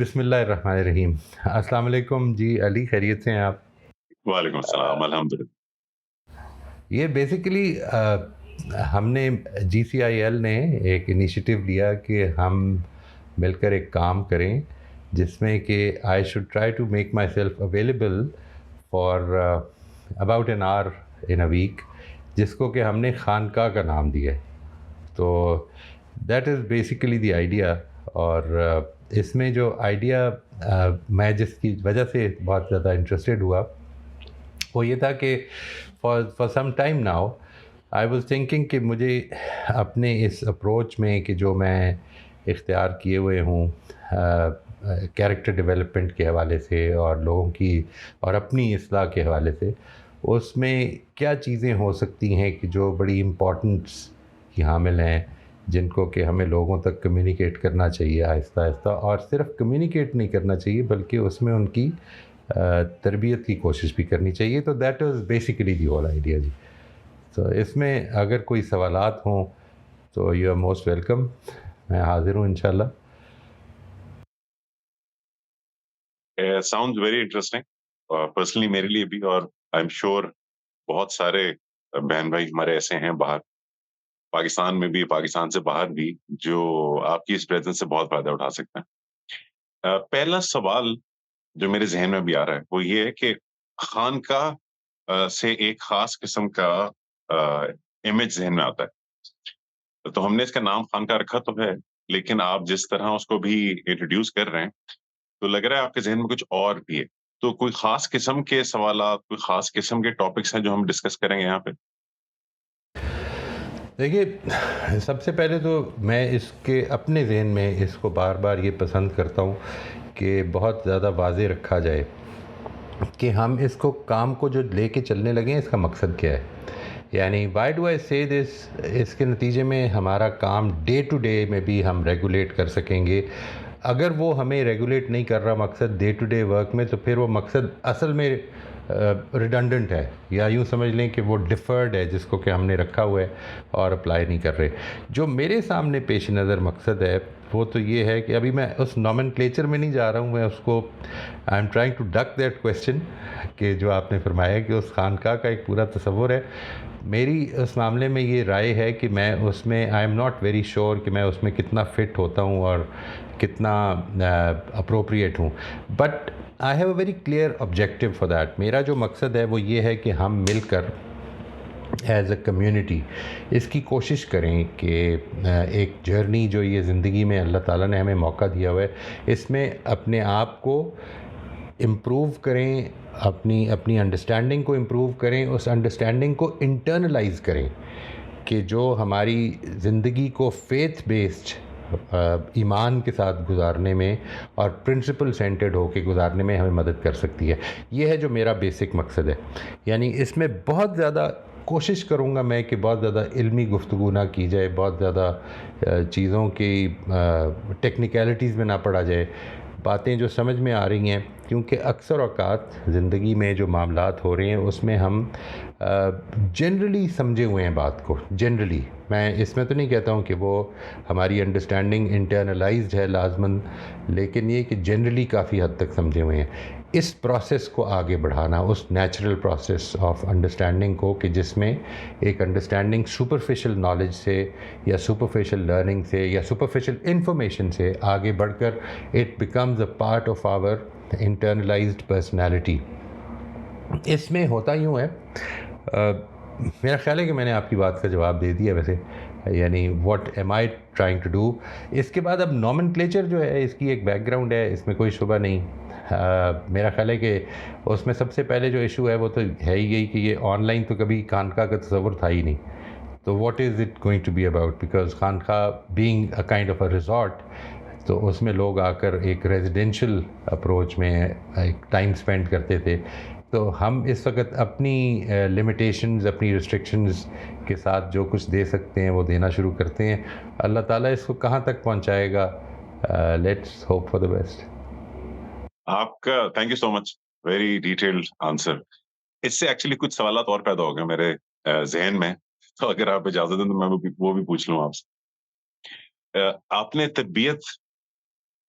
بسم اللہ الرحمن الرحیم. السلام علیکم جی علی, خیریت سے ہیں آپ؟ وعلیکم السلام. الحمدللہ. یہ بیسیکلی ہم نے جی سی آئی ایل نے ایک انیشیٹو لیا کہ ہم مل کر ایک کام کریں جس میں کہ I should try to make myself available for about an hour in a week, جس کو کہ ہم نے خانقاہ کا نام دیا ہے. تو that is basically the idea. اور اس میں جو آئیڈیا میں جس کی وجہ سے بہت زیادہ انٹرسٹیڈ ہوا وہ یہ تھا کہ for some time now I was thinking کہ مجھے اپنے اس اپروچ میں کہ جو میں اختیار کیے ہوئے ہوں کیریکٹر ڈیولپمنٹ کے حوالے سے اور لوگوں کی اور اپنی اصلاح کے حوالے سے, اس میں کیا چیزیں ہو سکتی ہیں کہ جو بڑی امپورٹنس کی حامل ہیں, جن کو کہ ہمیں لوگوں تک کمیونیکیٹ کرنا چاہیے آہستہ آہستہ, اور صرف کمیونیکیٹ نہیں کرنا چاہیے بلکہ اس میں ان کی تربیت کی کوشش بھی کرنی چاہیے. تو that is basically the whole idea جی. تو اس میں اگر کوئی سوالات ہوں تو یو آر موسٹ ویلکم, میں حاضر ہوں انشاءاللہ. ساؤنڈز ویری انٹرسٹنگ پرسنلی میرے لیے بھی, اور آئی ایم شیور بہت سارے بہن بھائی ہمارے ایسے ہیں باہر, پاکستان میں بھی, پاکستان سے باہر بھی, جو آپ کی اس پریزنس سے بہت فائدہ اٹھا سکتے ہیں. پہلا سوال جو میرے ذہن میں بھی آ رہا ہے وہ یہ ہے کہ خانقاہ سے ایک خاص قسم کا امیج ذہن میں آتا ہے. تو ہم نے اس کا نام خانقاہ رکھا تو ہے, لیکن آپ جس طرح اس کو بھی انٹروڈیوس کر رہے ہیں تو لگ رہا ہے آپ کے ذہن میں کچھ اور بھی ہے. تو کوئی خاص قسم کے سوالات, کوئی خاص قسم کے ٹاپکس ہیں جو ہم ڈسکس کریں گے یہاں پہ؟ دیکھیے, سب سے پہلے تو میں اس کے اپنے ذہن میں اس کو بار بار یہ پسند کرتا ہوں کہ بہت زیادہ واضح رکھا جائے کہ ہم اس کو کام کو جو لے کے چلنے لگے ہیں اس کا مقصد کیا ہے. یعنی وائی ڈو آئی سے دس, اس کے نتیجے میں ہمارا کام ڈے ٹو ڈے میں بھی ہم ریگولیٹ کر سکیں گے. اگر وہ ہمیں ریگولیٹ نہیں کر رہا مقصد ڈے ٹو ڈے ورک میں, تو پھر وہ مقصد اصل میں ریڈنڈنٹ ہے, یا یوں سمجھ لیں کہ وہ ڈیفرڈ ہے جس کو کہ ہم نے رکھا ہوا ہے اور اپلائی نہیں کر رہے. جو میرے سامنے پیش نظر مقصد ہے وہ تو یہ ہے کہ ابھی میں اس نومنکلیچر میں نہیں جا رہا ہوں, میں اس کو I am trying to duck that question کہ جو آپ نے فرمایا کہ اس خانقاہ کا ایک پورا تصور ہے. میری اس معاملے میں یہ رائے ہے کہ میں اس میں I am not very sure کہ میں اس میں کتنا فٹ ہوتا ہوں اور کتنا اپروپریٹ ہوں, but I have a very clear objective for that. میرا جو مقصد ہے وہ یہ ہے کہ ہم مل کر ایز اے کمیونٹی اس کی کوشش کریں کہ ایک جرنی جو یہ زندگی میں اللہ تعالیٰ نے ہمیں موقع دیا ہوا ہے, اس میں اپنے آپ کو امپروو کریں, اپنی انڈرسٹینڈنگ کو امپروو کریں, اس انڈرسٹینڈنگ کو انٹرنلائز کریں کہ جو ہماری زندگی کو فیتھ بیسڈ ایمان کے ساتھ گزارنے میں اور پرنسپل سینٹرڈ ہو کے گزارنے میں ہمیں مدد کر سکتی ہے. یہ ہے جو میرا بیسک مقصد ہے. یعنی اس میں بہت زیادہ کوشش کروں گا میں کہ بہت زیادہ علمی گفتگو نہ کی جائے, بہت زیادہ چیزوں کی ٹیکنیکلٹیز میں نہ پڑا جائے, باتیں جو سمجھ میں آ رہی ہیں, کیونکہ اکثر اوقات زندگی میں جو معاملات ہو رہے ہیں اس میں ہم جنرلی سمجھے ہوئے ہیں بات کو. جنرلی میں اس میں تو نہیں کہتا ہوں کہ وہ ہماری انڈرسٹینڈنگ انٹرنلائزڈ ہے لازماً, لیکن یہ کہ جنرلی کافی حد تک سمجھے ہوئے ہیں. اس پروسیس کو آگے بڑھانا, اس نیچرل پروسیس آف انڈرسٹینڈنگ کو, کہ جس میں ایک انڈرسٹینڈنگ سپرفیشل نالج سے یا سپرفیشل لرننگ سے یا سپرفیشل انفارمیشن سے آگے بڑھ کر it becomes a part of our internalised personality. اس میں ہوتا یوں ہے, میرا خیال ہے کہ میں نے آپ کی بات کا جواب دے دیا ویسے, یعنی what am I trying to do. اس کے بعد اب نومنکلیچر جو ہے اس کی ایک بیک گراؤنڈ ہے, اس میں کوئی شبہ نہیں. میرا خیال ہے کہ اس میں سب سے پہلے جو ایشو ہے وہ تو ہے ہی یہی کہ یہ آن لائن تو کبھی خانقاہ کا تصور تھا ہی نہیں. تو what is it going to be about, because خانقاہ being a kind of a resort, تو اس میں لوگ آ کر ایک ریزیڈینشل اپروچ میں ایک ٹائم اسپینڈ کرتے تھے. تو ہم اس وقت اپنی لمیٹیشنز, اپنی ریسٹرکشنز کے ساتھ جو کچھ دے سکتے ہیں وہ دینا شروع کرتے ہیں. اللہ تعالیٰ اس کو کہاں تک پہنچائے گا, let's hope for the best. آپ کا thank you so much, very detailed answer. اس سے ایکچولی کچھ سوالات اور پیدا ہو گئے میرے ذہن میں, تو اگر آپ اجازت دیں تو میں وہ بھی پوچھ لوں آپ سے. آپ نے تربیت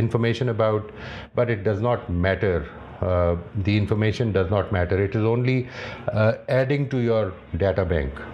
information about, but it does not matter. The information does not matter. It is only adding to your data bank.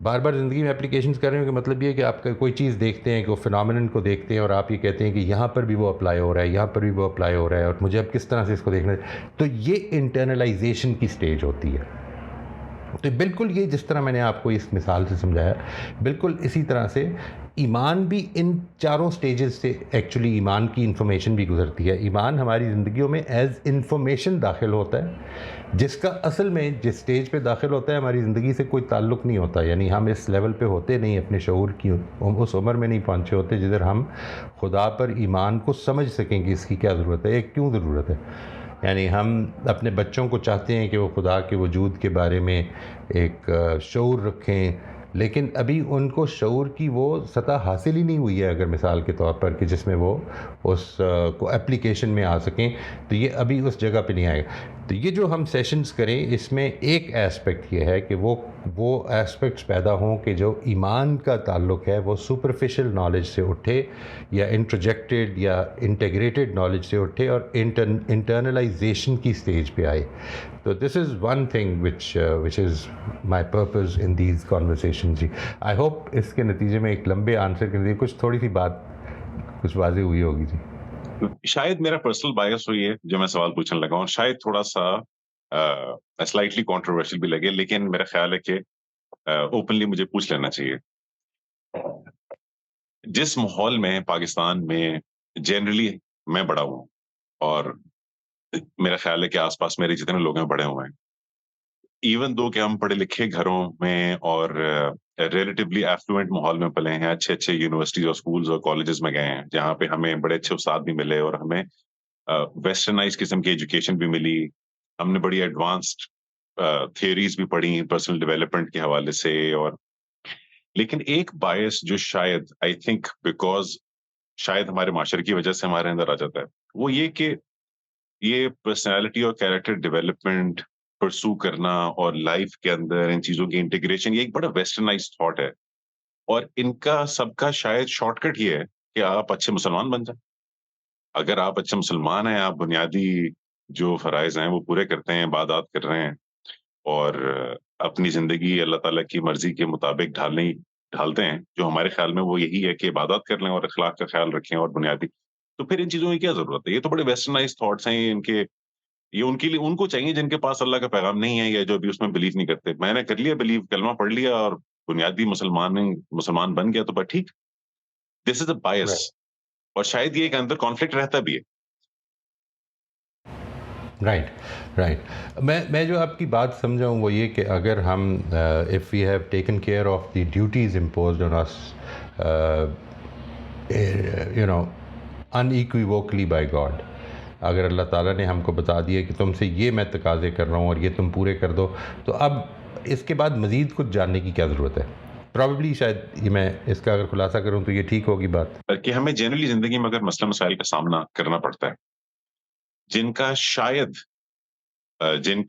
بار بار زندگی میں اپلیکیشنز کر رہے ہیں کہ مطلب یہ کہ آپ کوئی چیز دیکھتے ہیں کہ وہ فنامنن کو دیکھتے ہیں اور آپ یہ کہتے ہیں کہ یہاں پر بھی وہ اپلائی ہو رہا ہے، یہاں پر بھی وہ اپلائی ہو رہا ہے، اور مجھے اب کس طرح سے اس کو دیکھنا ہے. تو یہ انٹرنلائزیشن کی سٹیج ہوتی ہے. تو بالکل یہ جس طرح میں نے آپ کو اس مثال سے سمجھایا، بالکل اسی طرح سے ایمان بھی ان چاروں سٹیجز سے ایکچولی ایمان کی انفارمیشن بھی گزرتی ہے. ایمان ہماری زندگیوں میں ایز انفارمیشن داخل ہوتا ہے، جس کا اصل میں جس سٹیج پہ داخل ہوتا ہے ہماری زندگی سے کوئی تعلق نہیں ہوتا. یعنی ہم اس لیول پہ ہوتے نہیں، اپنے شعور کی اس عمر میں نہیں پہنچے ہوتے جدھر ہم خدا پر ایمان کو سمجھ سکیں کہ اس کی کیا ضرورت ہے، ایک کیوں ضرورت ہے. یعنی ہم اپنے بچوں کو چاہتے ہیں کہ وہ خدا کے وجود کے بارے میں ایک شعور رکھیں، لیکن ابھی ان کو شعور کی وہ سطح حاصل ہی نہیں ہوئی ہے، اگر مثال کے طور پر کہ جس میں وہ اس کو اپلیکیشن میں آ سکیں، تو یہ ابھی اس جگہ پہ نہیں آئے گا. تو یہ جو ہم سیشنز کریں، اس میں ایک ایسپیکٹ یہ ہے کہ وہ ایسپیکٹس پیدا ہوں کہ جو ایمان کا تعلق ہے وہ سپرفیشل نالج سے اٹھے، یا انٹروجیکٹڈ یا انٹیگریٹڈ نالج سے اٹھے اور انٹرنلائزیشن کی سٹیج پہ آئے. تو this is one thing which is my purpose in these conversation. جی آئی ہوپ اس کے نتیجے میں ایک لمبے آنسر کے لیے کچھ تھوڑی سی بات کچھ واضح ہوئی ہوگی. جی شاید میرا پرسنل بایس ہوئی ہے جو میں سوال پوچھنے لگا ہوں، شاید تھوڑا سا سلائٹلی کنٹروورشل بھی لگے، لیکن میرا خیال ہے کہ اوپنلی مجھے پوچھ لینا چاہیے. جس ماحول میں پاکستان میں جنرلی میں بڑا ہوں، اور میرا خیال ہے کہ آس پاس میرے جتنے لوگ ہیں بڑے ہوئے ہیں، ایون دو کہ ہم پڑھے لکھے گھروں میں اور ریلیٹیولی ایفلوئنٹ ماحول میں پلے ہیں، اچھے اچھے یونیورسٹیز اور اسکولز اور کالجز میں گئے ہیں جہاں پہ ہمیں بڑے اچھے استاد بھی ملے اور ہمیں ویسٹرنائز قسم کی ایجوکیشن بھی ملی. ہم نے بڑی ایڈوانسڈ تھیوریز بھی پڑھی پرسنل ڈیولپمنٹ کے حوالے سے. اور لیکن ایک باعث جو شاید آئی تھنک بیکاز شاید ہمارے معاشرے کی وجہ سے ہمارے اندر آ جاتا ہے، وہ یہ کہ یہ پرسنالٹی اور کیریکٹر ڈیولپمنٹ پرسو کرنا اور لائف کے اندر ان چیزوں کی انٹیگریشن، یہ ایک بڑا ویسٹرنائز تھاٹ ہے. اور ان کا سب کا شاید شارٹ کٹ یہ ہے کہ آپ اچھے مسلمان بن جائیں. اگر آپ اچھے مسلمان ہیں، آپ بنیادی جو فرائض ہیں وہ پورے کرتے ہیں، عبادات کر رہے ہیں، اور اپنی زندگی اللہ تعالیٰ کی مرضی کے مطابق ڈھالتے ہیں، جو ہمارے خیال میں وہ یہی ہے کہ عبادات کر لیں اور اخلاق کا خیال رکھیں اور بنیادی، تو پھر ان چیزوں کی کیا ضرورت ہے؟ یہ تو بڑے ویسٹرنائز تھاٹس ہیں. یہ ان کے لیے ان کو چاہیے جن کے پاس اللہ کا پیغام نہیں ہے یا جو ابھی اس میں بلیو نہیں کرتے. میں نے کر لیا بلیو، کلمہ پڑھ لیا اور بنیادی مسلمان بن گیا، تو بس ٹھیک. دس از اے بائس، اور شاید یہ ایک اندر کانفلکٹ رہتا بھی ہے. رائٹ. میں جو آپ کی بات سمجھا ہوں وہ یہ کہ اگر ہم if we have taken care of the duties imposed on us unequivocally by God, اگر اللہ تعالیٰ نے ہم کو بتا دیا کہ تم سے یہ میں تقاضے کر رہا ہوں اور یہ تم پورے کر دو، تو اب اس کے بعد مزید کچھ جاننے کی کیا ضرورت ہے؟ پرابیبلی شاید یہ میں اس کا اگر خلاصہ کروں تو یہ ٹھیک ہوگی بات کہ ہمیں جنرلی زندگی میں اگر مسئلہ مسائل کا سامنا کرنا پڑتا ہے جن کا شاید جن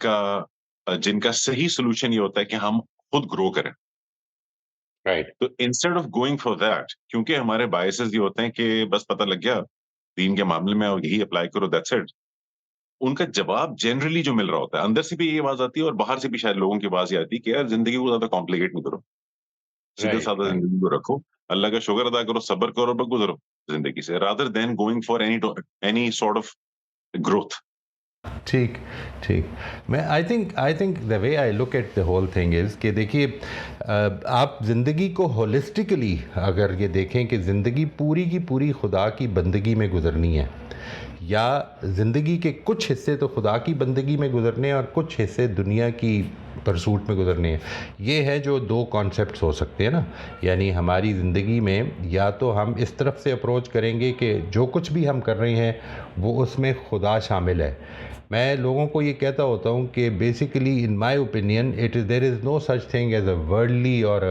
کا صحیح سولوشن یہ ہوتا ہے کہ ہم خود گرو کریں. رائٹ. تو instead of going for that, کیونکہ ہمارے بائسز یہ ہوتے ہیں کہ بس پتہ لگ گیا دین کے معاملے میں اور یہی اپلائی کرو، دیٹس اٹ. ان کا جواب جنرلی جو مل رہا ہوتا ہے، اندر سے بھی یہ آواز آتی ہے اور باہر سے بھی شاید لوگوں کی آواز یہ آتی ہے کہ یار زندگی کو زیادہ کمپلیکیٹ نہیں کرو، سیدھے سادہ زندگی کو رکھو، اللہ کا شکر ادا کرو، صبر کرو اور گزرو زندگی سے، rather than going for any sort of growth. ٹھیک. میں I think the way I look at the whole thing is کہ دیکھیے، آپ زندگی کو ہولسٹکلی اگر یہ دیکھیں کہ زندگی پوری کی پوری خدا کی بندگی میں گزرنی ہے، یا زندگی کے کچھ حصے تو خدا کی بندگی میں گزرنے ہیں اور کچھ حصے دنیا کی پرسوٹ میں گزرنے ہیں. یہ ہے جو دو کانسیپٹس ہو سکتے ہیں نا. یعنی ہماری زندگی میں یا تو ہم اس طرف سے اپروچ کریں گے کہ جو کچھ بھی ہم کر رہے ہیں وہ اس میں خدا شامل ہے. میں لوگوں کو یہ کہتا ہوتا ہوں کہ basically in my opinion there is no such thing as a worldly اور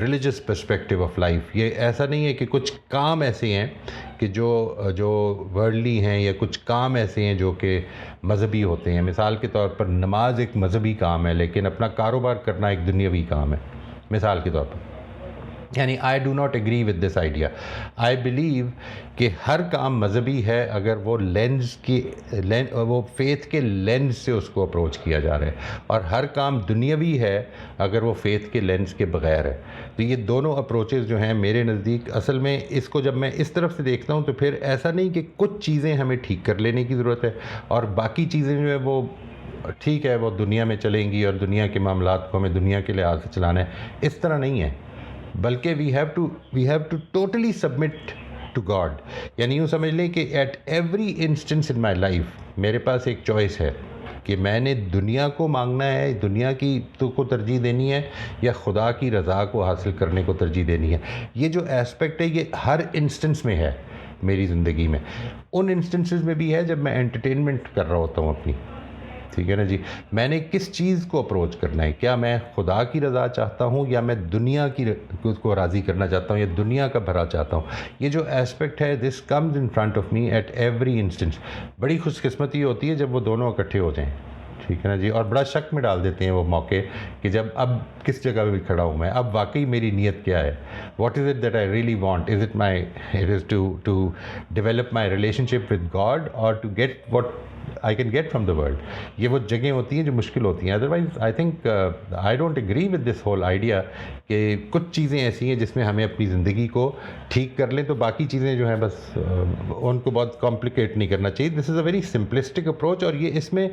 ریلیجس پرسپیکٹیو آف لائف. یہ ایسا نہیں ہے کہ کچھ کام ایسے ہیں کہ جو ورلڈلی ہیں، یا کچھ کام ایسے ہیں جو کہ مذہبی ہوتے ہیں. مثال کے طور پر نماز ایک مذہبی کام ہے، لیکن اپنا کاروبار کرنا ایک دنیاوی کام ہے، مثال کے طور پر. یعنی I do not agree with this idea. I believe کہ ہر کام مذہبی ہے اگر وہ وہ فیتھ کے لینز سے اس کو اپروچ کیا جا رہا ہے, اور ہر کام دنیاوی ہے اگر وہ فیتھ کے لینز کے بغیر ہے. تو یہ دونوں اپروچز جو ہیں میرے نزدیک, اصل میں اس کو جب میں اس طرف سے دیکھتا ہوں تو پھر ایسا نہیں کہ کچھ چیزیں ہمیں ٹھیک کر لینے کی ضرورت ہے اور باقی چیزیں جو ہے وہ ٹھیک ہے وہ دنیا میں چلیں گی اور دنیا کے معاملات کو ہمیں دنیا کے لحاظ سے چلانا ہے. اس طرح نہیں ہے, بلکہ we have to totally submit to God. یعنی یوں سمجھ لیں کہ at every instance in my life میرے پاس ایک چوائس ہے کہ میں نے دنیا کو مانگنا ہے, دنیا کی کو ترجیح دینی ہے, یا خدا کی رضا کو حاصل کرنے کو ترجیح دینی ہے. یہ جو ایسپیکٹ ہے یہ ہر انسٹنس میں ہے میری زندگی میں. ان انسٹنسز میں بھی ہے جب میں انٹرٹینمنٹ کر رہا ہوتا ہوں اپنی, ٹھیک ہے نا جی, میں نے کس چیز کو اپروچ کرنا ہے, کیا میں خدا کی رضا چاہتا ہوں یا میں دنیا کی کو راضی کرنا چاہتا ہوں یا دنیا کا بھلا چاہتا ہوں. یہ جو ایسپیکٹ ہے this comes in front of me at every instance. بڑی خوش قسمتی ہوتی ہے جب وہ دونوں اکٹھے ہو جائیں, ٹھیک ہے نا جی, اور بڑا شک میں ڈال دیتے ہیں وہ موقع کہ جب اب کس جگہ پہ بھی کھڑا ہوں میں, اب واقعی میری نیت کیا ہے, what is it that I really want, it is to develop my relationship with God اور to get what I can get from the world. یہ وہ جگہیں ہوتی ہیں جو مشکل ہوتی ہیں. Otherwise I think I don't agree with this whole idea کہ کچھ چیزیں ایسی ہیں جس میں ہمیں اپنی زندگی کو ٹھیک کر لیں تو باقی چیزیں جو ہیں بس ان کو بہت کمپلیکیٹ نہیں کرنا چاہیے. دس از اے ویری سمپلسٹک اپروچ. اور یہ اس میں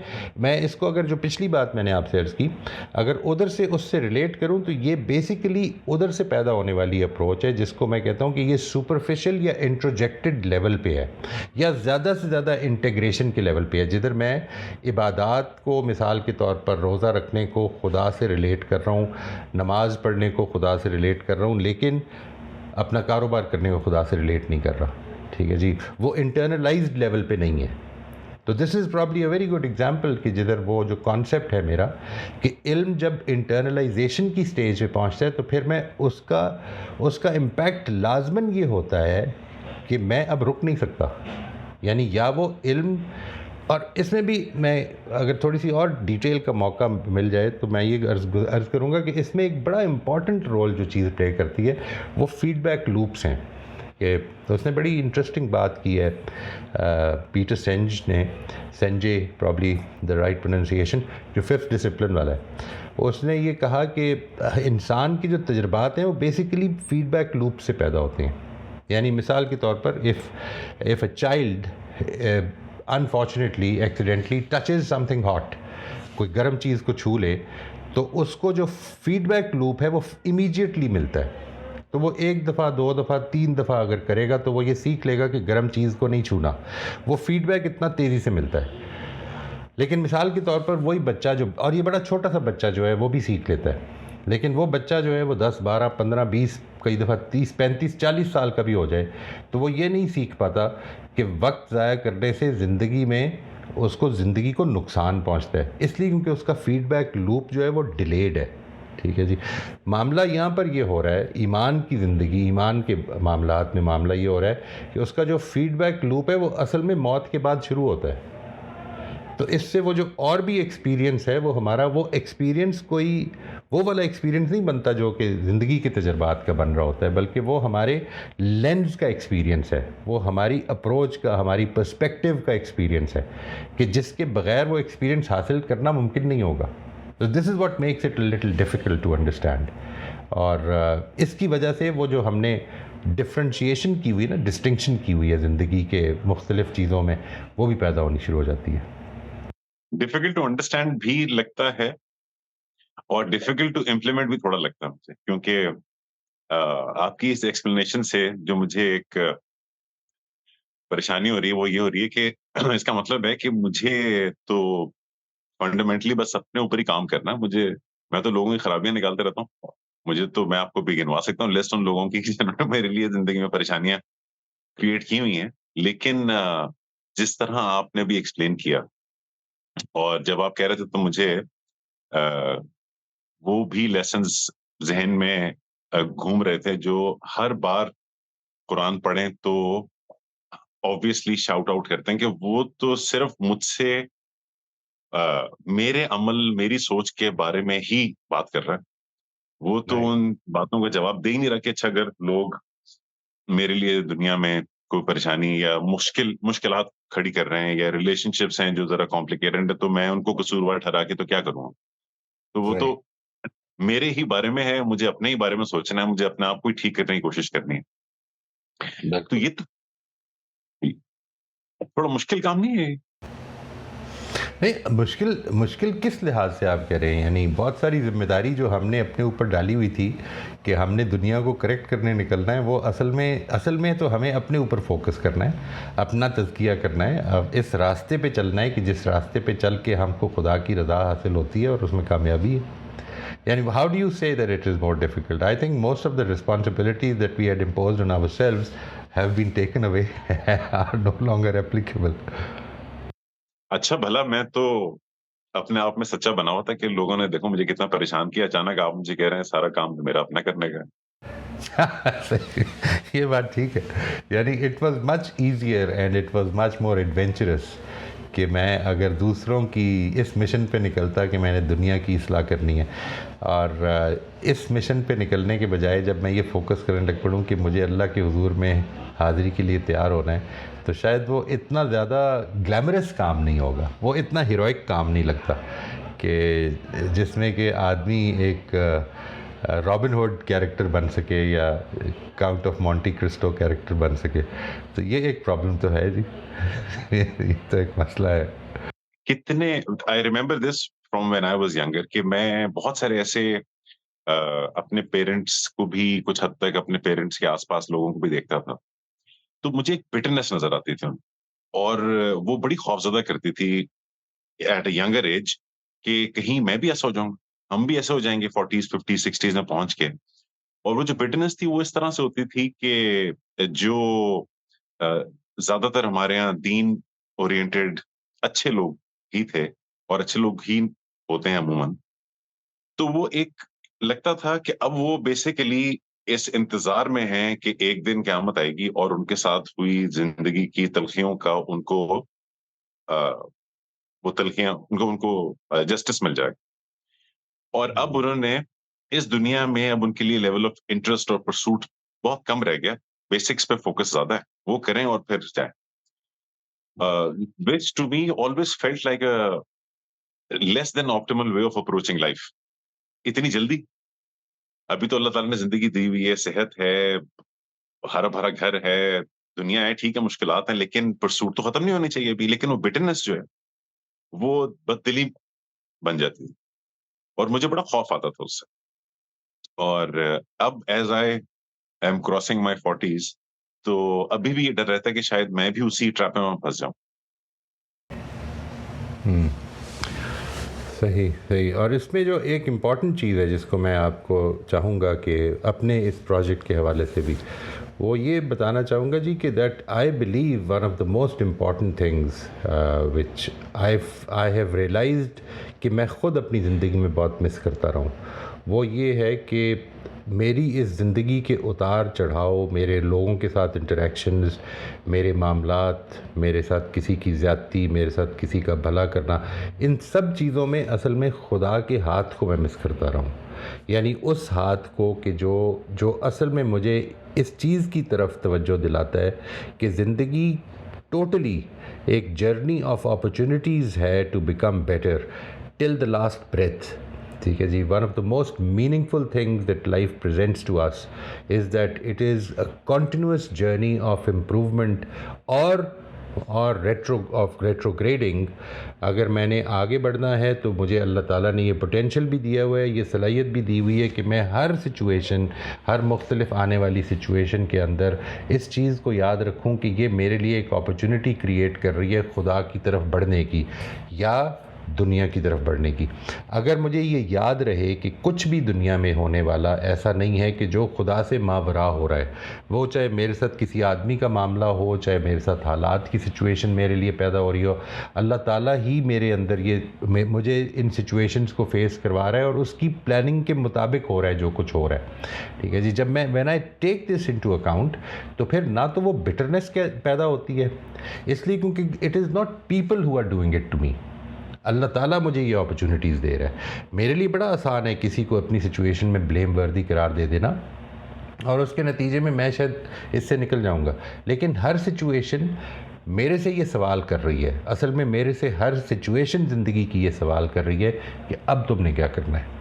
اس کو اگر جو پچھلی بات میں نے آپ سے عرض کی اگر ادھر سے اس سے ریلیٹ کروں تو یہ بیسیکلی ادھر سے پیدا ہونے والی اپروچ ہے جس کو میں کہتا ہوں کہ یہ سپرفیشل یا انٹروجیکٹڈ لیول پہ ہے یا زیادہ سے زیادہ انٹیگریشن کے لیول پہ ہے, جدھر میں عبادات کو مثال کے طور پر روزہ رکھنے کو خدا سے ریلیٹ کر رہا ہوں, نماز پڑھنے کو خدا سے ریلیٹ کر رہا ہوں, لیکن اپنا کاروبار کرنے کو خدا سے ریلیٹ نہیں کر رہا, ٹھیک ہے جی, وہ انٹرنلائزڈ لیول پہ نہیں ہے. تو this is probably a very good example کہ جدھر وہ جو کانسیپٹ ہے میرا کہ علم جب انٹرنلائزیشن کی سٹیج پہ پہنچتا ہے تو پھر میں اس کا امپیکٹ لازماً یہ ہوتا ہے کہ میں اب رک نہیں سکتا. یعنی یا وہ علم, اور اس میں بھی میں اگر تھوڑی سی اور ڈیٹیل کا موقع مل جائے تو میں یہ عرض کروں گا کہ اس میں ایک بڑا امپورٹنٹ رول جو چیز پلے کرتی ہے وہ فیڈ بیک لوپس ہیں. کہ تو اس نے بڑی انٹرسٹنگ بات کی ہے Peter Senge probably the right pronunciation, جو 5th ڈسپلن والا ہے. اس نے یہ کہا کہ انسان کی جو تجربات ہیں وہ بیسیکلی فیڈ بیک لوپ سے پیدا ہوتے ہیں. یعنی مثال کے طور پر if a child unfortunately accidentally touches something hot, کوئی گرم چیز کو چھو لے تو اس کو جو فیڈ بیک لوپ ہے وہ امیجیٹلی ملتا ہے. تو وہ 1 دفعہ 2 دفعہ 3 دفعہ اگر کرے گا تو وہ یہ سیکھ لے گا کہ گرم چیز کو نہیں چھونا. وہ فیڈ بیک اتنا تیزی سے ملتا ہے. لیکن مثال کے طور پر وہی بچہ جو, اور یہ بڑا چھوٹا سا بچہ جو ہے وہ بھی سیکھ لیتا ہے, لیکن وہ بچہ جو ہے وہ 10 12 15 20 کئی دفعہ 30 35 40 سال کا بھی ہو جائے تو وہ یہ نہیں سیکھ پاتا کہ وقت ضائع کرنے سے زندگی میں اس کو زندگی کو نقصان پہنچتا ہے, اس لیے کیونکہ اس کا فیڈ بیک لوپ جو ہے وہ ڈیلیڈ ہے. ٹھیک ہے جی, معاملہ یہاں پر یہ ہو رہا ہے ایمان کی زندگی, ایمان کے معاملات میں معاملہ یہ ہو رہا ہے کہ اس کا جو فیڈ بیک لوپ ہے وہ اصل میں موت کے بعد شروع ہوتا ہے. تو اس سے وہ جو اور بھی ایکسپیرینس ہے وہ ہمارا وہ ایکسپیرینس کوئی وہ والا ایکسپیرینس نہیں بنتا جو کہ زندگی کے تجربات کا بن رہا ہوتا ہے, بلکہ وہ ہمارے لینز کا ایکسپیرینس ہے, وہ ہماری اپروچ کا, ہماری پرسپیکٹیو کا ایکسپیرینس ہے کہ جس کے بغیر وہ ایکسپیرینس حاصل کرنا ممکن نہیں ہوگا. تو this is what makes it little difficult to understand. اور اس کی وجہ سے وہ جو ہم نے ڈفرینشیشن کی ہوئی نا, ڈسٹنکشن کی ہوئی ہے زندگی کے مختلف چیزوں میں, وہ بھی پیدا ہونی شروع ہو جاتی ہے. ڈیفیکلٹ ٹو انڈرسٹینڈ بھی لگتا ہے اور ڈیفیکلٹ ٹو امپلیمنٹ بھی تھوڑا لگتا ہے مجھے, کیونکہ آپ کی اس ایکسپلینیشن سے جو مجھے ایک پریشانی ہو رہی ہے وہ یہ ہو رہی ہے کہ اس کا مطلب ہے کہ مجھے تو فنڈامنٹلی بس اپنے اوپر ہی کام کرنا ہے. میں تو لوگوں کی خرابیاں نکالتے رہتا ہوں. میں آپ کو بھی گنوا سکتا ہوں لسٹ ان لوگوں کی جنہوں نے میرے لیے زندگی میں پریشانیاں کریٹ کی ہوئی ہیں. لیکن جس طرح آپ نے بھی ایکسپلین کیا اور جب آپ کہہ رہے تھے تو مجھے وہ بھی لیسنز ذہن میں گھوم رہے تھے جو ہر بار قرآن پڑھیں تو obviously شاؤٹ آؤٹ کرتے ہیں کہ وہ تو صرف مجھ سے میرے عمل میری سوچ کے بارے میں ہی بات کر رہا ہے. وہ تو ان باتوں کا جواب دے ہی نہیں رہا کہ اچھا اگر لوگ میرے لیے دنیا میں کوئی پریشانی یا مشکلات کھڑی کر رہے ہیں یا ریلیشن شپس ہیں جو ذرا کمپلیکیٹڈ ہے تو میں ان کو قصوروار ٹھہرا کے تو کیا کروں؟ تو وہ تو میرے ہی بارے میں ہے، مجھے اپنے ہی بارے میں سوچنا ہے، مجھے اپنے آپ کو ہی ٹھیک کرنے کی کوشش کرنی ہے. تو یہ تو تھوڑا مشکل کام نہیں ہے. نہیں، مشکل کس لحاظ سے آپ کہہ رہے ہیں؟ یعنی بہت ساری ذمہ داری جو ہم نے اپنے اوپر ڈالی ہوئی تھی کہ ہم نے دنیا کو کریکٹ کرنے نکلنا ہے، وہ اصل میں تو ہمیں اپنے اوپر فوکس کرنا ہے، اپنا تزکیہ کرنا ہے، اب اس راستے پہ چلنا ہے کہ جس راستے پہ چل کے ہم کو خدا کی رضا حاصل ہوتی ہے اور اس میں کامیابی ہے. یعنی how do you say that it is more difficult? I think most of the responsibilities that we had imposed on ourselves have been taken away are no longer applicable. اچھا بھلا میں تو اپنے آپ میں سچا بنا ہوا تھا کہ لوگوں نے دیکھو مجھے کتنا پریشان کیا، اچانک آپ مجھے کہہ رہے ہیں سارا کام میرا اپنا کرنے کا ہے. یہ بات ٹھیک ہے. یعنی it was much easier and it was much more adventurous کہ میں اگر دوسروں کی اس مشن پہ نکلتا کہ میں نے دنیا کی اصلاح کرنی ہے، اور اس مشن پہ نکلنے کے بجائے جب میں یہ فوکس کرنے لگ پڑوں کہ مجھے اللہ کے حضور میں حاضری کے لیے تیار ہونا ہے، تو شاید وہ اتنا زیادہ گلیمرس کام نہیں ہوگا، وہ اتنا ہیروئک کام نہیں لگتا کہ جس میں کہ آدمی ایک رابن ہوڈ کیریکٹر بن سکے یا کاؤنٹ آف مونٹی کرسٹو کیریکٹر بن سکے. تو یہ ایک پرابلم تو ہے جی. یہ تو ایک مسئلہ ہے. کتنے I remember this from when I was younger کہ میں بہت سارے ایسے اپنے پیرنٹس کو بھی کچھ حد تک اپنے پیرنٹس کے آس پاس لوگوں کو بھی دیکھتا تھا، تو مجھے ایک بٹرنس نظر آتی تھی اور وہ بڑی خوفزدہ کرتی تھی ایٹ اے ینگر ایج کہ کہیں میں بھی ایسا ہو جاؤں، ہم بھی ایسے ہو جائیں گے 40s 50s 60s میں پہنچ کے. اور وہ جو بٹرنس تھی وہ اس طرح سے ہوتی تھی کہ جو زیادہ تر ہمارے یہاں دین اورینٹڈ اچھے لوگ ہی تھے اور اچھے لوگ ہی ہوتے ہیں عموماً، تو وہ ایک لگتا تھا کہ اب وہ بیسیکلی اس انتظار میں ہیں کہ ایک دن قیامت آئے گی اور ان کے ساتھ ہوئی زندگی کی تلخیوں کا ان کو وہ تلخیاں ان کو جسٹس مل جائے. اور اب انہوں نے اس دنیا میں اب ان کے لیے لیول آف انٹرسٹ اور پرسوٹ بہت کم رہ گیا، بیسکس پہ فوکس زیادہ ہے، وہ کریں اور پھر جائیں. which to me always felt like a less than optimal way of approaching life. اتنی جلدی؟ ابھی تو اللہ تعالیٰ نے زندگی دی ہوئی ہے، صحت ہے، ہرا بھرا گھر ہے، دنیا ہے، ٹھیک ہے مشکلات ہیں، لیکن پرسوٹ تو ختم نہیں ہونی چاہیے ابھی. لیکن وہ بٹرنس جو ہے وہ بددلی بن جاتی ہے اور مجھے بڑا خوف آتا تھا اس سے. اور اب as I am crossing my 40s تو ابھی بھی یہ ڈر رہتا ہے کہ شاید میں بھی اسی ٹریپ میں پھنس جاؤں. صحیح. اور اس میں جو ایک امپورٹنٹ چیز ہے جس کو میں آپ کو چاہوں گا کہ اپنے اس پروجیکٹ کے حوالے سے بھی وہ یہ بتانا چاہوں گا جی کہ that I believe one of the most important things which I have realised کہ میں خود اپنی زندگی میں بہت مس کرتا رہا ہوں، وہ یہ ہے کہ میری اس زندگی کے اتار چڑھاؤ، میرے لوگوں کے ساتھ انٹریکشنز، میرے معاملات، میرے ساتھ کسی کی زیادتی، میرے ساتھ کسی کا بھلا کرنا، ان سب چیزوں میں اصل میں خدا کے ہاتھ کو میں مس کرتا رہا ہوں. یعنی اس ہاتھ کو کہ جو اصل میں مجھے اس چیز کی طرف توجہ دلاتا ہے کہ زندگی ٹوٹلی ایک جرنی آف اپرچونیٹیز ہے to become better till the last breath. ٹھیک ہے جی. One of the most meaningful things that life presents to us is that it is a continuous journey of improvement اور retrograding. اگر میں نے آگے بڑھنا ہے تو مجھے اللہ تعالیٰ نے یہ پوٹینشیل بھی دیا ہوا ہے، یہ صلاحیت بھی دی ہوئی ہے کہ میں ہر سچویشن، ہر مختلف آنے والی سچویشن کے اندر اس چیز کو یاد رکھوں کہ یہ میرے لیے ایک اپرچونٹی کریٹ کر رہی ہے خدا کی طرف بڑھنے کی یا دنیا کی طرف بڑھنے کی. اگر مجھے یہ یاد رہے کہ کچھ بھی دنیا میں ہونے والا ایسا نہیں ہے کہ جو خدا سے ماوراء ہو رہا ہے، وہ چاہے میرے ساتھ کسی آدمی کا معاملہ ہو، چاہے میرے ساتھ حالات کی سچویشن میرے لیے پیدا ہو رہی ہو، اللہ تعالیٰ ہی میرے اندر مجھے ان سچویشنز کو فیس کروا رہا ہے اور اس کی پلاننگ کے مطابق ہو رہا ہے جو کچھ ہو رہا ہے. ٹھیک ہے جی. جب when I take this into account تو پھر نہ تو وہ بٹرنس پیدا ہوتی ہے، اس لیے کیونکہ it is not people who are doing it to me. Allah تعالیٰ مجھے یہ اپرچونیٹیز دے رہا ہے. میرے لیے بڑا آسان ہے کسی کو اپنی سچویشن میں بلیم وردی قرار دے دینا اور اس کے نتیجے میں شاید اس سے نکل جاؤں گا. لیکن ہر سچویشن میرے سے یہ سوال کر رہی ہے, اصل میں میرے سے ہر سچویشن زندگی کی یہ سوال کر رہی ہے کہ اب تم نے کیا کرنا ہے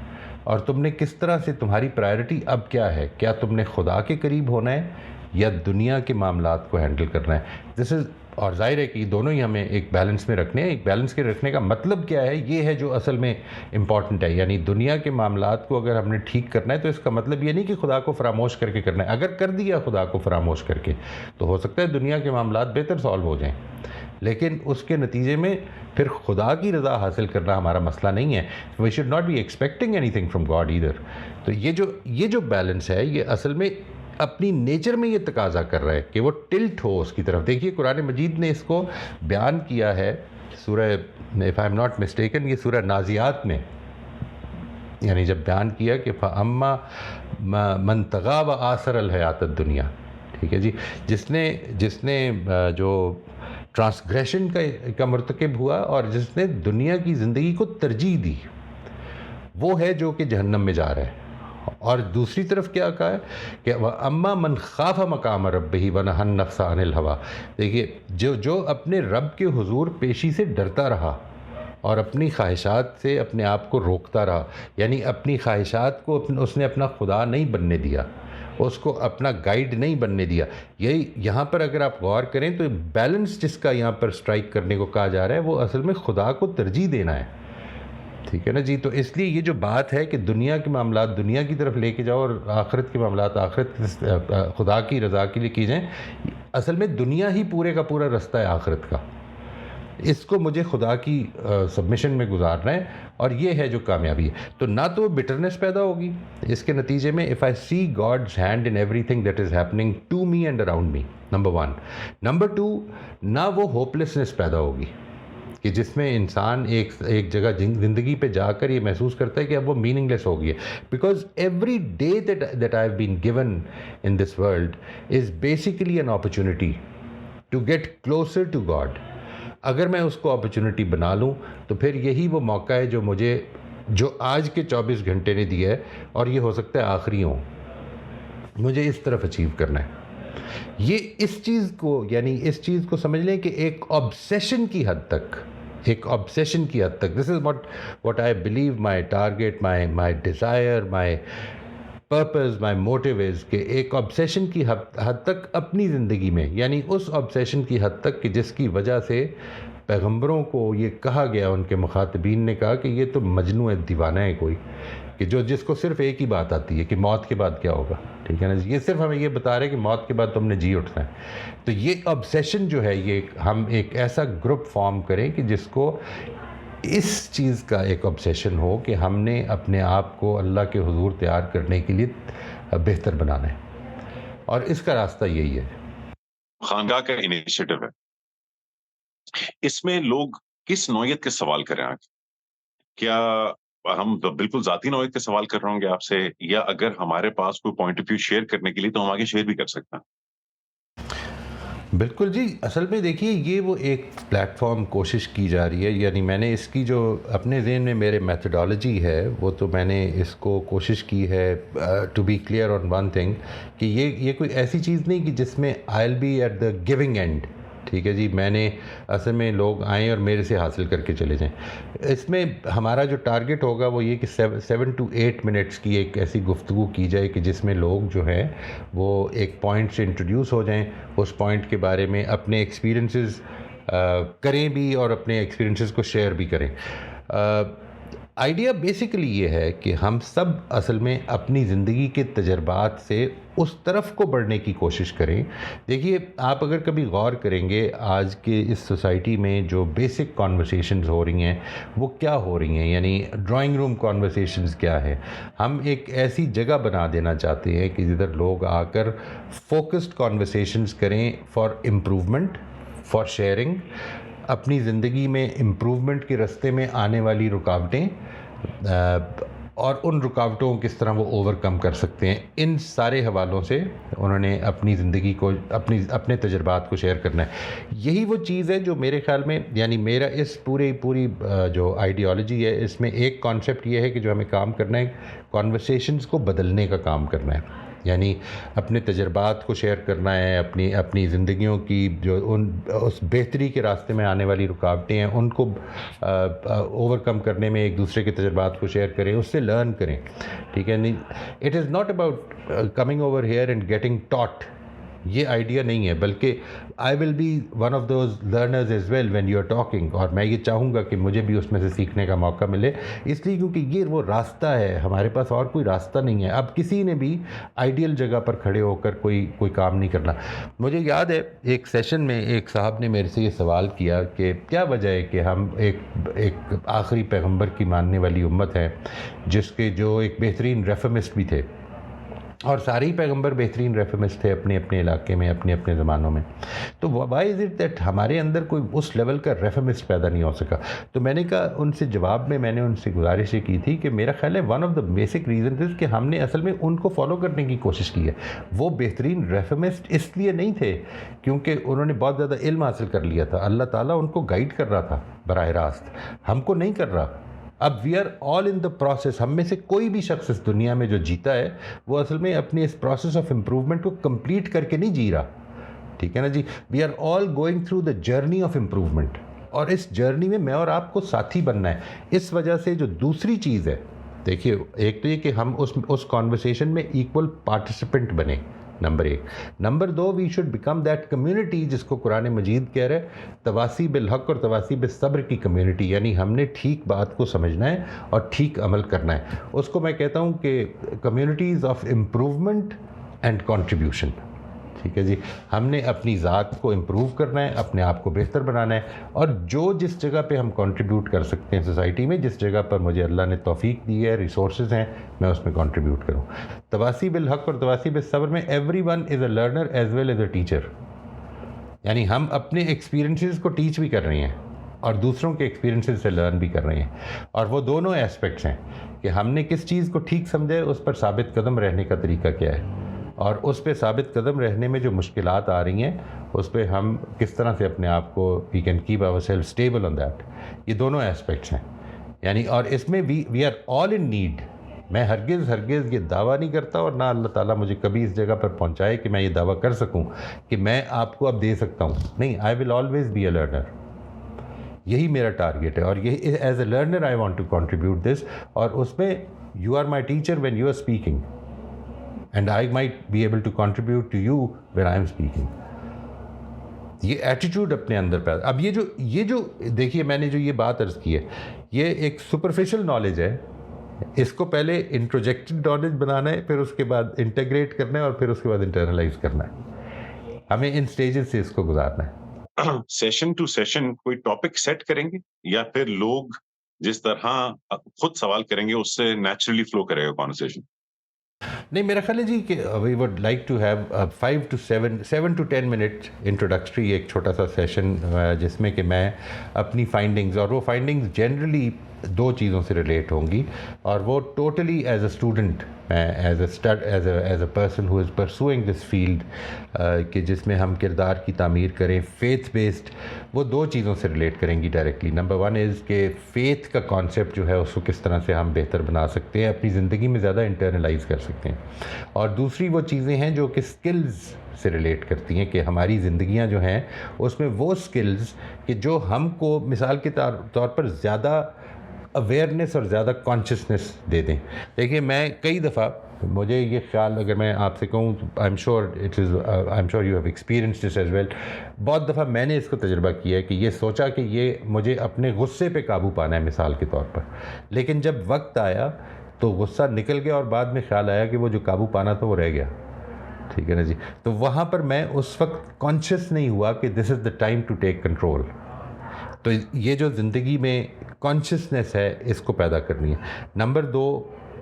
اور تم نے کس طرح سے, تمہاری پرائرٹی اب کیا ہے. کیا تم نے خدا کے قریب ہونا ہے یا دنیا کے معاملات کو ہینڈل کرنا ہے. دس از, اور ظاہر ہے کہ یہ دونوں ہی ہمیں ایک بیلنس میں رکھنے ہیں. ایک بیلنس کے رکھنے کا مطلب کیا ہے, یہ ہے جو اصل میں امپورٹنٹ ہے. یعنی دنیا کے معاملات کو اگر ہم نے ٹھیک کرنا ہے تو اس کا مطلب یہ نہیں کہ خدا کو فراموش کر کے کرنا ہے. اگر کر دیا خدا کو فراموش کر کے تو ہو سکتا ہے دنیا کے معاملات بہتر سالو ہو جائیں, لیکن اس کے نتیجے میں پھر خدا کی رضا حاصل کرنا ہمارا مسئلہ نہیں ہے. We should not be expecting anything from God either. تو یہ جو بیلنس ہے یہ اصل میں اپنی نیچر میں یہ تقاضا کر رہا ہے کہ وہ ٹلٹ ہو اس کی طرف. دیکھیے قرآن مجید نے اس کو بیان کیا ہے سورہ, if I am not mistaken, یہ سورہ نازیات میں, یعنی جب بیان کیا کہ فَأَمَّا مَنْ طَغَىٰ وَآثَرَ الْحَيَاةَ الدُّنْيَا, ٹھیک ہے جی, جس نے جو ٹرانسگریشن کا مرتکب ہوا اور جس نے دنیا کی زندگی کو ترجیح دی, وہ ہے جو کہ جہنم میں جا رہا ہے. اور دوسری طرف کیا کہا ہے کہ اما من خاف مقام ربہ ونہا النفس عن الہویٰ. دیکھیے جو اپنے رب کے حضور پیشی سے ڈرتا رہا اور اپنی خواہشات سے اپنے آپ کو روکتا رہا, یعنی اپنی خواہشات کو اس نے اپنا خدا نہیں بننے دیا, اس کو اپنا گائیڈ نہیں بننے دیا. یہی یہاں پر اگر آپ غور کریں تو بیلنس جس کا یہاں پر سٹرائک کرنے کو کہا جا رہا ہے وہ اصل میں خدا کو ترجیح دینا ہے. ٹھیک ہے نا جی. تو اس لیے یہ جو بات ہے کہ دنیا کے معاملات دنیا کی طرف لے کے جاؤ اور آخرت کے معاملات خدا کی رضا کے لیے کی جائیں, اصل میں دنیا ہی پورے کا پورا رستہ ہے آخرت کا. اس کو مجھے خدا کی سبمیشن میں گزارنا ہے اور یہ ہے جو کامیابی ہے. تو نہ تو بٹرنس پیدا ہوگی اس کے نتیجے میں, if I see God's hand in everything that is happening to me and around me, number 1. Number 2, نہ وہ ہوپلیسنس پیدا ہوگی کہ جس میں انسان ایک جگہ زندگی پہ جا کر یہ محسوس کرتا ہے کہ اب وہ میننگ لیس ہو گئی ہے. Because every day that I have been given in this world is basically an opportunity to get closer to God. اگر میں اس کو اپرچونیٹی بنا لوں تو پھر یہی وہ موقع ہے جو آج کے 24 گھنٹے نے دیا ہے, اور یہ ہو سکتا ہے آخری ہوں, مجھے اس طرف اچیو کرنا ہے. یہ اس چیز کو سمجھ لیں کہ ایک آبسیشن کی حد تک, this is what I believe my target, my desire, my purpose, my motive is, کہ ایک آبسیشن کی حد تک اپنی زندگی میں, یعنی اس آبسیشن کی حد تک کہ جس کی وجہ سے پیغمبروں کو یہ کہا گیا, ان کے مخاطبین نے کہا کہ یہ تو مجنون ہے, دیوانہ ہے کوئی, کہ جس کو صرف ایک ہی بات آتی ہے کہ موت کے بعد کیا ہوگا. ٹھیک ہے نا, یہ صرف ہمیں یہ بتا رہے کہ موت کے بعد تم نے جی اٹھنا ہے. تو یہ آبسیشن جو ہے, یہ ہم ایک ایسا گروپ فارم کریں کہ جس کو اس چیز کا ایک آبسیشن ہو کہ ہم نے اپنے آپ کو اللہ کے حضور تیار کرنے کے لیے بہتر بنانا ہے, اور اس کا راستہ یہی ہے. خانقاہ کا انیشیٹو ہے, اس میں لوگ کس نوعیت کے سوال کریں آج؟ کیا ہم بالکل ذاتی نوعیت کے سوال کر رہے ہوں گے آپ سے, یا اگر ہمارے پاس کوئی پوائنٹ آف ویو شیئر کرنے کے لیے تو ہم آگے شیئر بھی کر سکتے ہیں؟ بالکل جی. اصل میں دیکھیے یہ وہ ایک پلیٹ فارم کوشش کی جا رہی ہے, یعنی میں نے اس کی جو اپنے ذہن میں میرے میتھڈالوجی ہے وہ تو میں نے اس کو کوشش کی ہے to be clear on one thing کہ یہ کوئی ایسی چیز نہیں کہ جس میں I will be at the giving end. ٹھیک ہے جی, میں نے اصل میں لوگ آئیں اور میرے سے حاصل کر کے چلے جائیں. اس میں ہمارا جو ٹارگٹ ہوگا وہ یہ کہ 7 to 8 منٹس کی ایک ایسی گفتگو کی جائے کہ جس میں لوگ جو ہیں وہ ایک پوائنٹ سے انٹروڈیوس ہو جائیں, اس پوائنٹ کے بارے میں اپنے ایکسپیرینسز کریں بھی اور اپنے ایکسپیرینسز کو شیئر بھی کریں. آئیڈیا بیسیکلی یہ ہے کہ ہم سب اصل میں اپنی زندگی کے تجربات سے اس طرف کو بڑھنے کی کوشش کریں. دیکھیے آپ اگر کبھی غور کریں گے آج کے اس سوسائٹی میں جو بیسک کانورسیشنز ہو رہی ہیں وہ کیا ہو رہی ہیں, یعنی ڈرائنگ روم کانورسیشنز کیا ہے. ہم ایک ایسی جگہ بنا دینا چاہتے ہیں کہ جدھر لوگ آ کر فوکسڈ کانورسیشنز کریں فار امپروومنٹ, فار شیئرنگ, اپنی زندگی میں امپروومنٹ کے راستے میں آنے والی رکاوٹیں اور ان رکاوٹوں کو کس طرح وہ اوور کم کر سکتے ہیں. ان سارے حوالوں سے انہوں نے اپنی زندگی کو اپنے تجربات کو شیئر کرنا ہے. یہی وہ چیز ہے جو میرے خیال میں یعنی میرا اس پوری جو آئیڈیالوجی ہے اس میں ایک کانسیپٹ یہ ہے کہ جو ہمیں کام کرنا ہے کانورسیشنز کو بدلنے کا کام کرنا ہے. یعنی اپنے تجربات کو شیئر کرنا ہے, اپنی زندگیوں کی جو اس بہتری کے راستے میں آنے والی رکاوٹیں ہیں ان کو اوور کم کرنے میں ایک دوسرے کے تجربات کو شیئر کریں, اس سے لرن کریں. ٹھیک ہے, it is not about coming over here and getting taught, یہ آئیڈیا نہیں ہے, بلکہ I will be one of those learners as well when you are talking, اور میں یہ چاہوں گا کہ مجھے بھی اس میں سے سیکھنے کا موقع ملے, اس لیے کیونکہ یہ وہ راستہ ہے, ہمارے پاس اور کوئی راستہ نہیں ہے. اب کسی نے بھی آئیڈیل جگہ پر کھڑے ہو کر کوئی کام نہیں کرنا. مجھے یاد ہے ایک سیشن میں ایک صاحب نے میرے سے یہ سوال کیا کہ کیا وجہ ہے کہ ہم ایک آخری پیغمبر کی ماننے والی امت ہے جس کے جو ایک بہترین ریفرمسٹ بھی تھے, اور سارے ہی پیغمبر بہترین ریفرمسٹ تھے اپنے اپنے علاقے میں, اپنے اپنے زمانوں میں, تو وائی از اٹ دیٹ ہمارے اندر کوئی اس لیول کا ریفرمسٹ پیدا نہیں ہو سکا. تو میں نے کہا ان سے جواب میں نے ان سے گزارش یہ کی تھی کہ میرا خیال ہے one of the basic reasons is کہ ہم نے اصل میں ان کو فالو کرنے کی کوشش کی ہے. وہ بہترین ریفرمسٹ اس لیے نہیں تھے کیونکہ انہوں نے بہت زیادہ علم حاصل کر لیا تھا, اللہ تعالیٰ ان کو گائیڈ کر رہا تھا براہ راست, ہم کو نہیں کر رہا. اب وی are all in the process, ہم میں سے کوئی بھی شخص اس دنیا میں جو جیتا ہے وہ اصل میں اپنے اس پروسیس آف امپروومنٹ کو کمپلیٹ کر کے نہیں جی رہا. ٹھیک ہے نا جی, we are all going through the journey of improvement, اور اس جرنی میں اور آپ کو ساتھی بننا ہے. اس وجہ سے جو دوسری چیز ہے, دیکھیے ایک تو یہ کہ ہم اس کانورسیشن میں ایکول پارٹیسپینٹ بنیں, نمبر ایک. نمبر دو, we should become that community جس کو قرآن مجید کہہ رہے تواسی بالحق اور تواسی بالصبر کی کمیونٹی, یعنی ہم نے ٹھیک بات کو سمجھنا ہے اور ٹھیک عمل کرنا ہے. اس کو میں کہتا ہوں کہ communities of improvement and contribution. ٹھیک ہے جی, ہم نے اپنی ذات کو امپروو کرنا ہے, اپنے آپ کو بہتر بنانا ہے, اور جس جگہ پہ ہم کنٹریبیوٹ کر سکتے ہیں سوسائٹی میں, جس جگہ پر مجھے اللہ نے توفیق دی ہے, ریسورسز ہیں, میں اس میں کنٹریبیوٹ کروں. تواسی بالحق اور تواسی بالصبر میں everyone is a learner as well as a teacher, یعنی ہم اپنے ایکسپیرینسز کو ٹیچ بھی کر رہے ہیں اور دوسروں کے ایکسپیرینسز سے لرن بھی کر رہے ہیں. اور وہ دونوں ایسپیکٹس ہیں کہ ہم نے کس چیز کو ٹھیک سمجھا ہے, اس پر ثابت قدم رہنے کا طریقہ کیا ہے, اور اس پہ ثابت قدم رہنے میں جو مشکلات آ رہی ہیں اس پہ ہم کس طرح سے اپنے آپ کو we can keep our self stable on that. یہ دونوں ایسپیکٹس ہیں یعنی, اور اس میں وی آر آل ان نیڈ. میں ہرگز یہ دعویٰ نہیں کرتا, اور نہ اللہ تعالیٰ مجھے کبھی اس جگہ پر پہنچائے کہ میں یہ دعویٰ کر سکوں کہ میں آپ کو اب دے سکتا ہوں. نہیں, I will always be a learner, یہی میرا ٹارگیٹ ہے, اور یہ as a learner I want to contribute this. اور اس میں you are my teacher when you are speaking, and I might be able to contribute to you when I am speaking. یہ attitude اپنے اندر پیدا. اب یہ جو دیکھیے میں نے جو یہ بات عرض کی ہے, یہ ایک سپرفیشل نالج ہے. اس کو پہلے انٹروجیکٹڈ نالج بنانا ہے, پھر اس کے بعد انٹیگریٹ کرنا ہے, اور پھر اس کے بعد انٹرنلائز کرنا ہے. ہمیں ان سٹیجز سے اس کو گزارنا ہے. سیشن ٹو سیشن کوئی ٹاپک سیٹ کریں گے, یا پھر لوگ جس طرح خود سوال کریں گے اس سے نیچرلی فلو کرے گا کانورسیشن؟ نہیں, میرا خیال ہے جی کہ we would like to have 5 to 7 to 10 minute introductory ایک چھوٹا سا سیشن, جس میں کہ میں اپنی فائنڈنگز, اور وہ فائنڈنگز جنرلی دو چیزوں سے ریلیٹ ہوں گی, اور وہ ٹوٹلی ایز اے اسٹوڈنٹ, میں as a person who is pursuing this field, کہ جس میں ہم کردار کی تعمیر کریں فیتھ بیسڈ, وہ دو چیزوں سے ریلیٹ کریں گی ڈائریکٹلی. نمبر ون از کہ فیتھ کا کانسیپٹ جو ہے اس کو کس طرح سے ہم بہتر بنا سکتے ہیں, اپنی زندگی میں زیادہ انٹرنلائز کر سکتے ہیں. اور دوسری وہ چیزیں ہیں جو کہ اسکلز سے ریلیٹ کرتی ہیں, کہ ہماری زندگیاں جو ہیں اس میں وہ اسکلز کہ جو ہم کو مثال کے طور پر زیادہ اویئرنیس اور زیادہ کانشیسنیس دے دیں. دیکھیے میں کئی دفعہ, مجھے یہ خیال اگر میں آپ سے کہوں, I am sure you have experience this as well, بہت دفعہ میں نے اس کو تجربہ کیا ہے کہ یہ سوچا کہ یہ مجھے اپنے غصے پہ قابو پانا ہے مثال کے طور پر, لیکن جب وقت آیا تو غصہ نکل گیا, اور بعد میں خیال آیا کہ وہ جو قابو پانا تھا وہ رہ گیا. ٹھیک ہے نا جی, تو وہاں پر میں اس وقت کانشیس نہیں ہوا کہ this is the time to take control. تو یہ جو زندگی میں کانشیسنیس ہے اس کو پیدا کرنی ہے. نمبر دو,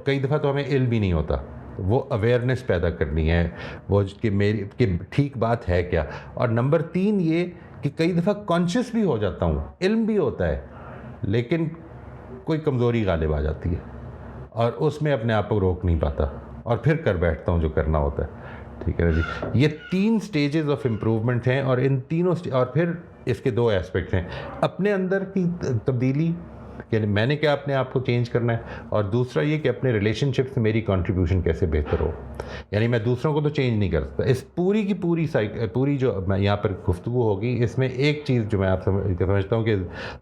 کئی دفعہ تو ہمیں علم بھی نہیں ہوتا, وہ اویئرنیس پیدا کرنی ہے, وہ کہ ٹھیک بات ہے کیا. اور نمبر تین یہ کہ کئی دفعہ کانشیس بھی ہو جاتا ہوں, علم بھی ہوتا ہے, لیکن کوئی کمزوری غالب آ جاتی ہے, اور اس میں اپنے آپ کو روک نہیں پاتا اور پھر کر بیٹھتا ہوں جو کرنا ہوتا ہے. ٹھیک ہے نا جی. یہ 3 سٹیجز آف امپروومنٹ ہیں اور ان تینوں اور پھر اس کے 2 ایسپیکٹس ہیں. اپنے اندر کی تبدیلی یعنی میں نے کیا اپنے آپ کو چینج کرنا ہے, اور دوسرا یہ کہ اپنے ریلیشن شپ سے میری کنٹریبیوشن کیسے بہتر ہو. یعنی میں دوسروں کو تو چینج نہیں کر سکتا. اس پوری کی پوری جو میں یہاں پر گفتگو ہوگی اس میں ایک چیز جو میں آپ سمجھتا ہوں کہ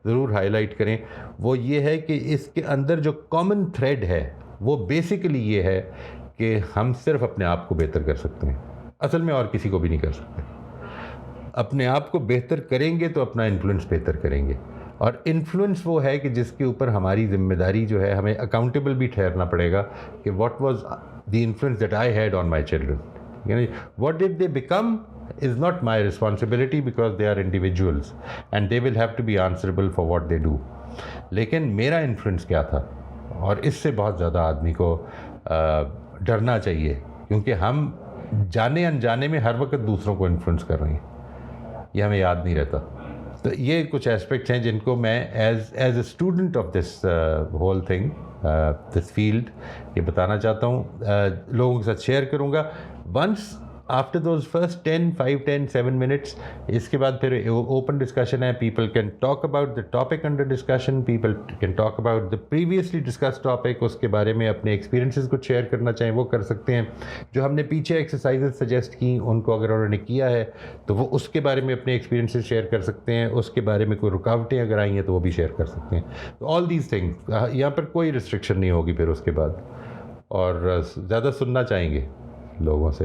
ضرور ہائی لائٹ کریں, وہ یہ ہے کہ اس کے اندر جو کامن تھریڈ ہے وہ بیسیکلی یہ ہے کہ ہم صرف اپنے آپ کو بہتر کر سکتے ہیں, اصل میں اور کسی کو بھی نہیں کر سکتے. اپنے آپ کو بہتر کریں گے تو اپنا انفلوئنس بہتر کریں گے, اور انفلوئنس وہ ہے کہ جس کے اوپر ہماری ذمہ داری جو ہے, ہمیں اکاؤنٹیبل بھی ٹھہرنا پڑے گا کہ what was the influence that I had on my children. یعنی what did they become is not my responsibility because they are individuals and they will have to be answerable for what they do. لیکن میرا influence کیا تھا, اور اس سے بہت زیادہ آدمی کو ڈرنا چاہیے, کیونکہ ہم جانے انجانے میں ہر وقت دوسروں کو انفلوئنس کر رہے ہیں, یہ ہمیں یاد نہیں رہتا. تو یہ کچھ اسپیکٹس ہیں جن کو میں as a student of this whole thing, this field, یہ بتانا چاہتا ہوں, لوگوں کے ساتھ شیئر کروں گا. Once after those first 7 minutes, اس کے بعد پھر اوپن ڈسکشن ہے. People can talk about the topic under discussion, people can talk about the previously discuss topic, اس کے بارے میں اپنے ایکسپیرینسز کو شیئر کرنا چاہیں وہ کر سکتے ہیں. جو ہم نے پیچھے ایکسرسائزز سجیسٹ کی ان کو اگر انہوں نے کیا ہے تو وہ اس کے بارے میں اپنے ایکسپیرینسز شیئر کر سکتے ہیں. اس کے بارے میں کوئی رکاوٹیں اگر آئی ہیں تو وہ بھی شیئر کر سکتے ہیں. تو آل دیز تھنگس, یہاں پر کوئی ریسٹرکشن نہیں ہوگی پھر اس کے بعد, اور زیادہ سننا چاہیں گے لوگوں سے.